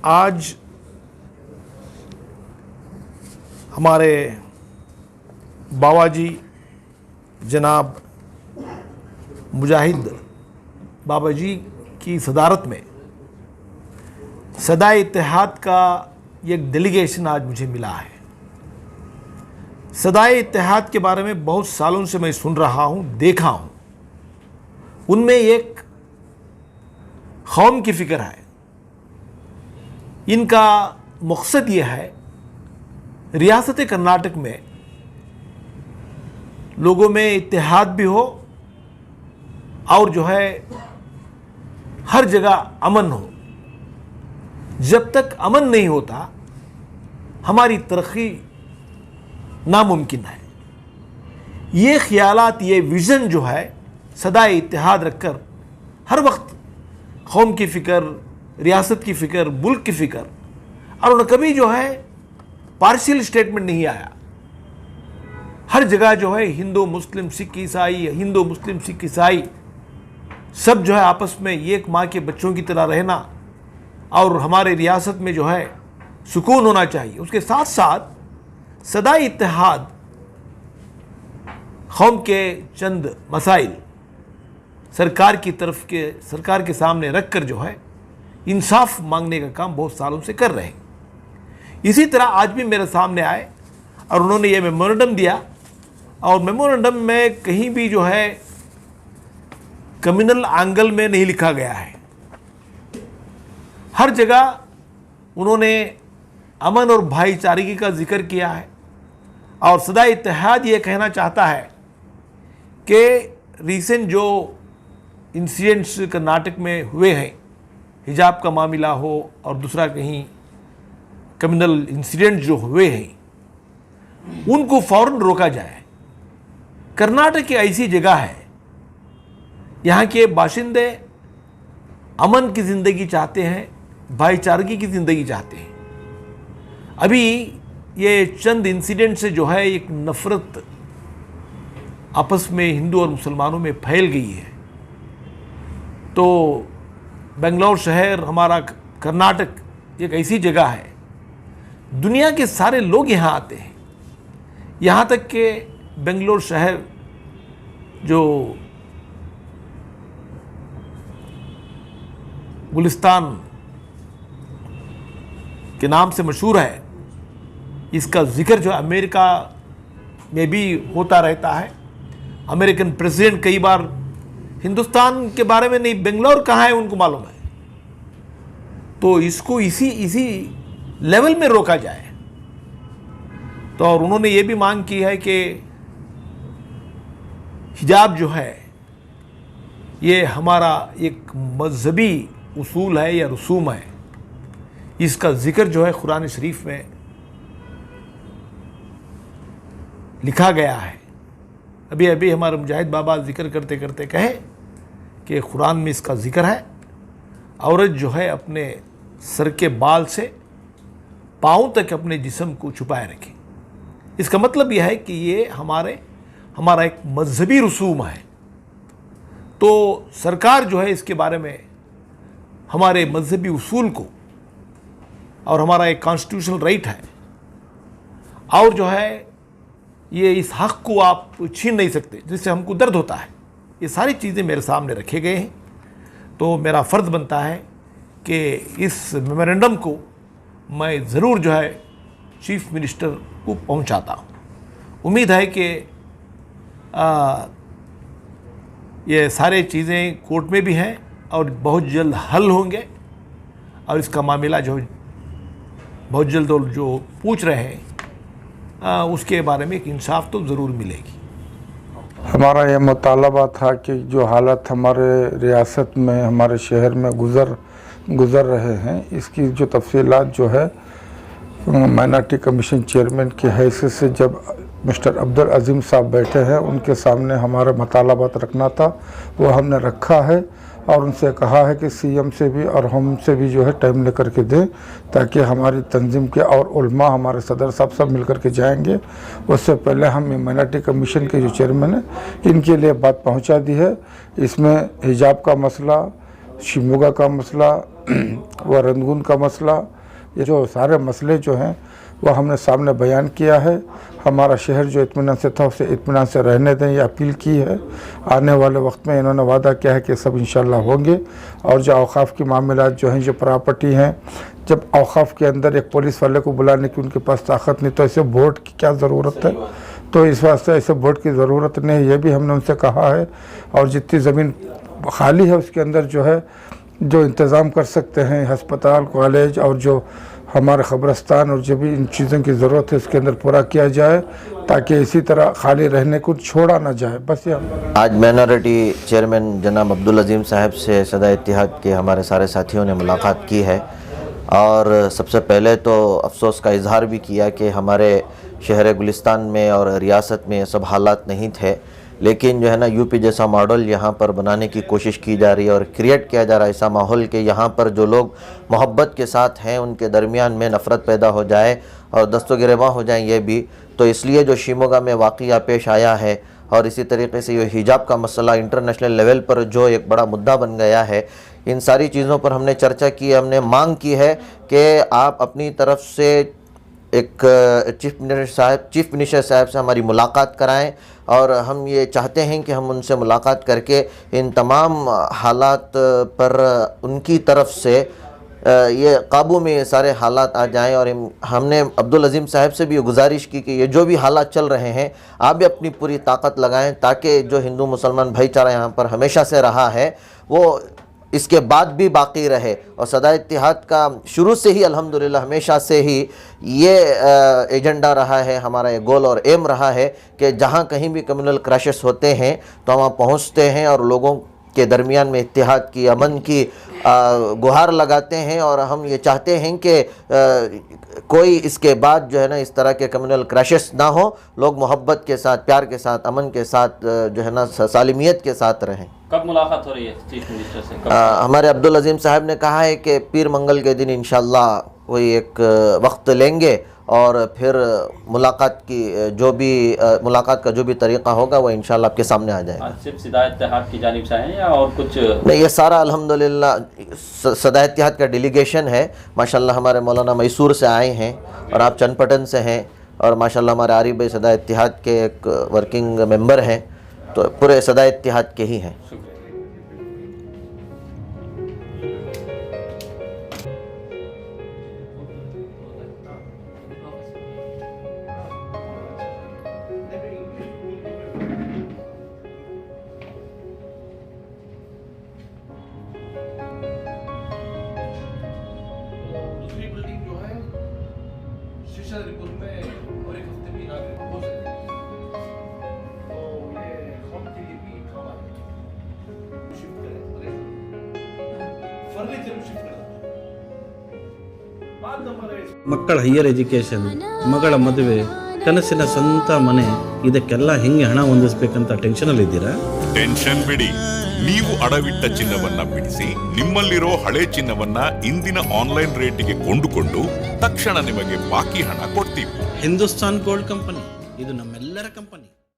आज हमारे बाबा जी जनाब मुजाहिद बाबा जी की सदारत में सदाए इत्तेहाद का एक डेलीगेशन आज मुझे मिला है। सदाए इत्तेहाद के बारे में बहुत सालों से मैं सुन रहा हूँ, देखा हूँ। उनमें एक कौम की फ़िक्र है। इनका मकसद ये है रियासत कर्नाटक में लोगों में इत्तेहाद भी हो और जो है हर जगह अमन हो। जब तक अमन नहीं होता हमारी तरक्की नामुमकिन है। ये ख्यालात, ये विज़न जो है सदाए इत्तेहाद रखकर हर वक्त कौम की फ़िक्र, रियासत की फ़िक्र, मुल्क की फ़िक्र, और उन्हें कभी जो है पार्शियल स्टेटमेंट नहीं आया। हर जगह जो है हिंदू मुस्लिम सिख ईसाई, हिंदू मुस्लिम सिख ईसाई सब जो है आपस में एक माँ के बच्चों की तरह रहना और हमारे रियासत में जो है सुकून होना चाहिए। उसके साथ साथ सदाए इत्तेहाद कौम के चंद मसाइल सरकार के सामने रख कर जो है इंसाफ मांगने का काम बहुत सालों से कर रहे हैं। इसी तरह आज भी मेरे सामने आए और उन्होंने ये मेमोरेंडम दिया, और मेमोरेंडम में कहीं भी जो है कम्युनल एंगल में नहीं लिखा गया है। हर जगह उन्होंने अमन और भाईचारे का जिक्र किया है। और सदाए इत्तेहाद ये कहना चाहता है कि रिसेंट जो इंसिडेंट्स कर्नाटक में हुए हैं, हिजाब का मामला हो और दूसरा कहीं कम्युनल इंसिडेंट जो हुए हैं, उनको फ़ौरन रोका जाए। कर्नाटक एक ऐसी जगह है, यहाँ के बाशिंदे अमन की ज़िंदगी चाहते हैं, भाईचारगी की ज़िंदगी चाहते हैं। अभी ये चंद इंसिडेंट से जो है एक नफ़रत आपस में हिंदू और मुसलमानों में फैल गई है। तो बेंगलोर शहर, हमारा कर्नाटक एक ऐसी जगह है, दुनिया के सारे लोग यहाँ आते हैं। यहाँ तक कि बेंगलोर शहर जो गुलिस्तान के नाम से मशहूर है, इसका जिक्र जो अमेरिका में भी होता रहता है। अमेरिकन प्रेसिडेंट कई बार हिंदुस्तान के बारे में नहीं, बेंगलोर कहाँ है उनको मालूम है। तो इसको इसी लेवल में रोका जाए। तो और उन्होंने ये भी मांग की है कि हिजाब जो है ये हमारा एक मजहबी उसूल है या रसूम है। इसका जिक्र जो है कुरान शरीफ में लिखा गया है। अभी हमारे मुजाहिद बाबा जिक्र करते करते कहे कि कुरान में इसका जिक्र है, औरत जो है अपने सर के बाल से पाँव तक अपने जिस्म को छुपाए रखे। इसका मतलब यह है कि ये हमारा एक मजहबी रसूम है। तो सरकार जो है इसके बारे में हमारे मजहबी उसूल को, और हमारा एक कॉन्स्टिट्यूशनल राइट है, और जो है ये इस हक़ को आप छीन नहीं सकते, जिससे हमको दर्द होता है। ये सारी चीज़ें मेरे सामने रखे गए हैं। तो मेरा फ़र्ज़ बनता है कि इस मेमोरेंडम को मैं ज़रूर जो है चीफ मिनिस्टर को पहुंचाता हूं। उम्मीद है कि ये सारे चीज़ें कोर्ट में भी हैं और बहुत जल्द हल होंगे, और इसका मामला जो बहुत जल्द जो पूछ रहे हैं उसके बारे में एक इंसाफ तो ज़रूर मिलेगी। हमारा यह मुतालबा था कि जो हालत हमारे रियासत में, हमारे शहर में गुज़र रहे हैं, इसकी जो तफसीलात जो है माइनॉरिटी कमीशन चेयरमैन की हैसियत से जब मिस्टर अब्दुल अजीम साहब बैठे हैं, उनके सामने हमारा मुतालबात रखना था, वो हमने रखा है। और उनसे कहा है कि सीएम से भी और हमसे भी जो है टाइम लेकर के दें, ताकि हमारी तंजीम के और उलमा, हमारे सदर साहब सब मिल कर के जाएंगे। उससे पहले हम माइनॉरिटी कमीशन के जो चेयरमैन हैं, इनके लिए बात पहुंचा दी है। इसमें हिजाब का मसला, शिमोगा का मसला व रंगून का मसला ये जो सारे मसले जो हैं वो हमने सामने बयान किया है। हमारा शहर जो इत्मीनान से था उसे इत्मीनान से रहने दें, ये अपील की है। आने वाले वक्त में इन्होंने वादा किया है कि सब इंशाल्लाह होंगे। और जो औक़ाफ़ की मामलात जो हैं, जो प्रॉपर्टी हैं, जब औक़ाफ़ के अंदर एक पुलिस वाले को बुलाने की उनके पास ताकत नहीं, तो ऐसे बोर्ड की क्या ज़रूरत है? तो इस वास्ते ऐसे बोर्ड की ज़रूरत नहीं है, ये भी हमने उनसे कहा है। और जितनी ज़मीन खाली है उसके अंदर जो है जो इंतज़ाम कर सकते हैं, अस्पताल, कॉलेज और जो हमारे ख़बरस्तान और जो भी इन चीज़ों की ज़रूरत है उसके अंदर पूरा किया जाए, ताकि इसी तरह खाली रहने को छोड़ा ना जाए। बस ये आज माइनॉरिटी चेयरमैन जनाब अब्दुल अजीम साहब से सदा इत्तेहाद के हमारे सारे साथियों ने मुलाकात की है। और सबसे पहले तो अफसोस का इजहार भी किया कि हमारे शहर गुलिस्तान में और रियासत में सब हालात नहीं थे, लेकिन जो है ना यूपी जैसा मॉडल यहाँ पर बनाने की कोशिश की जा रही है और क्रिएट किया जा रहा है ऐसा माहौल कि यहाँ पर जो लोग मोहब्बत के साथ हैं उनके दरमियान में नफ़रत पैदा हो जाए और दस्तगिरबा हो जाए। ये भी तो इसलिए जो शिमोगा में वाक़या पेश आया है और इसी तरीके से ये हिजाब का मसला इंटरनेशनल लेवल पर जो एक बड़ा मुद्दा बन गया है, इन सारी चीज़ों पर हमने चर्चा की। हमने मांग की है कि आप अपनी तरफ से एक चीफ मिनिस्टर साहब से हमारी मुलाकात कराएं और हम ये चाहते हैं कि हम उनसे मुलाकात करके इन तमाम हालात पर उनकी तरफ से ये काबू में ये सारे हालात आ जाएं। और हमने अब्दुल अजीम साहब से भी गुजारिश की कि ये जो भी हालात चल रहे हैं आप भी अपनी पूरी ताकत लगाएं, ताकि जो हिंदू मुसलमान भाईचारा यहाँ पर हमेशा से रहा है वो इसके बाद भी बाकी रहे। और सदा इत्तेहाद का शुरू से ही अल्हम्दुलिल्लाह हमेशा से ही ये एजेंडा रहा है, हमारा ये गोल और एम रहा है कि जहाँ कहीं भी कम्युनल क्रैशेस होते हैं तो वहाँ पहुँचते हैं और लोगों के दरमियान में इत्तेहाद की, अमन की गुहार लगाते हैं। और हम ये चाहते हैं कि कोई इसके बाद जो है ना इस तरह के कम्युनल क्रैशेस ना हो, लोग मोहब्बत के साथ, प्यार के साथ, अमन के साथ जो है ना सालिमियत के साथ रहें। कब मुलाकात हो रही है चीफ मिनिस्टर से? हमारे अब्दुल अजीम साहब ने कहा है कि पीर मंगल के दिन इंशाल्लाह कोई एक वक्त लेंगे और फिर मुलाकात की जो भी मुलाकात का जो भी तरीक़ा होगा वो इंशाल्लाह आपके सामने आ जाएगा। सिर्फ सदा इत्तेहाद की जानिब से हैं या और कुछ? नहीं, ये सारा अल्हम्दुलिल्लाह सदा इत्तेहाद का डेलीगेशन है। माशाल्लाह हमारे मौलाना मैसूर से आए हैं और आप चनपटन से हैं और माशाल्लाह हमारे आरिफ भाई सदा इत्तेहाद के एक वर्किंग मेंबर हैं, तो पूरे सदा इत्तेहाद के ही हैं। दूसरी बिल्डिंग जो है शीशा रिपुर में और एक हफ्ते में इनाग्रेट हो सकती है, तो ये हम के लिए भी खबर शिफ्ट करें, फर्नीचर शिफ्ट करें। बाद नंबर है ಮಕ್ಕಳ ಹೈಯರ್ ಎಜುಕೇಷನ್, ಮಗಳ ಮದುವೆ, ಕನಸಿನ ಸ್ವಂತ ಮನೆ, ಇದಕ್ಕೆಲ್ಲ ಹೆಂಗೆ ಹಣ ಹೊಂದಿಸ್ಬೇಕಂತ ಟೆನ್ಷನಲ್ಲಿ ಇದ್ದೀರಾ? ಟೆನ್ಷನ್ ಬಿಡಿ, ನೀವು ಅಡವಿಟ್ಟ ಚಿನ್ನವನ್ನ ಬಿಡಿಸಿ ನಿಮ್ಮಲ್ಲಿರೋ ಹಳೆ ಚಿನ್ನವನ್ನ ಇಂದಿನ ಆನ್ಲೈನ್ ರೇಟಿಗೆ ಕೊಂಡುಕೊಂಡು ತಕ್ಷಣ ನಿಮಗೆ ಬಾಕಿ ಹಣ ಕೊಡ್ತೀವಿ. ಹಿಂದೂಸ್ತಾನ್ ಗೋಲ್ಡ್ ಕಂಪನಿ, ಇದು ನಮ್ಮೆಲ್ಲರ ಕಂಪನಿ.